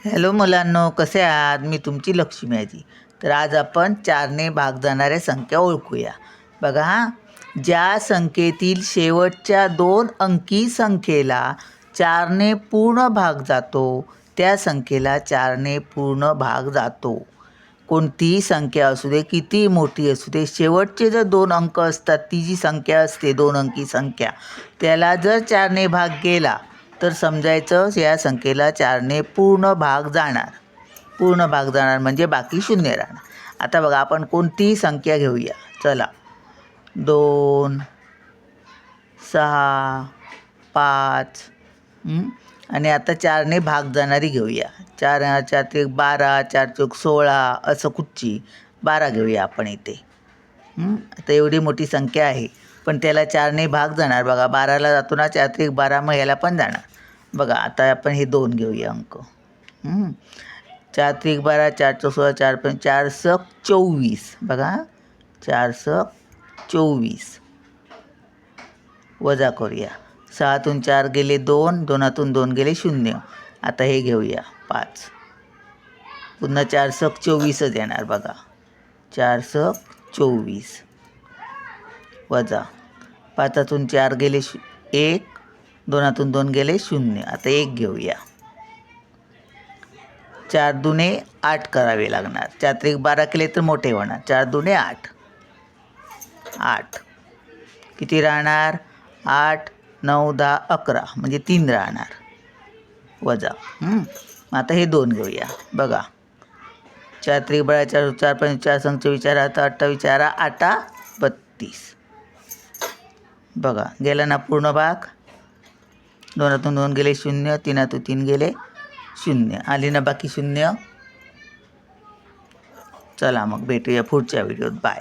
Hello मुलांनो, कसे आहात? मी तुमची लक्ष्मी आजी. तर आज आपण 4ने भाग जाणाऱ्या संख्या ओळखूया. बघा हां, ज्या संख्येतील शेवटच्या 2 अंकी संख्येला 4ने पूर्ण भाग जातो त्या संख्येला 4ने पूर्ण भाग जातो. कोणतीही संख्या असू दे, किती मोठी असू दे, शेवटचे जर 2 अंक असतात, ती जी संख्या असते 2 अंकी संख्या, त्याला जर 4ने भाग गेला तर समजायचं या संख्येला 4ने पूर्ण भाग जाणार. पूर्ण भाग जाणार म्हणजे बाकी शून्य राहणार. आता बघा, आपण कोणतीही संख्या घेऊया. चला, 2, 6, 5 आणि आता 4ने भाग जाणारी घेऊया. 4 4 12, 4 16 असं कुठची 12 घेऊया आपण इथे. आता एवढी मोठी संख्या आहे, पण त्याला 4ने भाग जाणार. बघा, 12ला जातो ना 4 12, मग ह्याला पण जाणार. बघा, आता आपण हे 2 घेऊया अंक. 4 12, 4 16, 4 5 4 24. बघा, 4 24 वजा करूया. 6तून 4 गेले 2, 2तून 2 गेले 0. आता हे घेऊया 5. पुन्हा 4 24च येणार. बघा, 4 24 वजा 5तून 4 गेले 1, 2तून 2 गेले 0. आता 1 घेऊया. 4 दुने 8 करावे लागणार. 4 12 केले तर मोठे होणार. 4 दुने 8. 8 किती राहणार? 8 9 10 11 म्हणजे 3 राहणार वजा. आता हे 2 घेऊया. बघा, 4 12 4 4 5 4 संच विचारा. आता 28 4 8 32. बघा, गेला ना पूर्ण भाग. 2तून 2 गेले 0, 3तून 3 गेले 0. आली ना बाकी 0. चला मग भेटूया पुढच्या व्हिडिओत. बाय.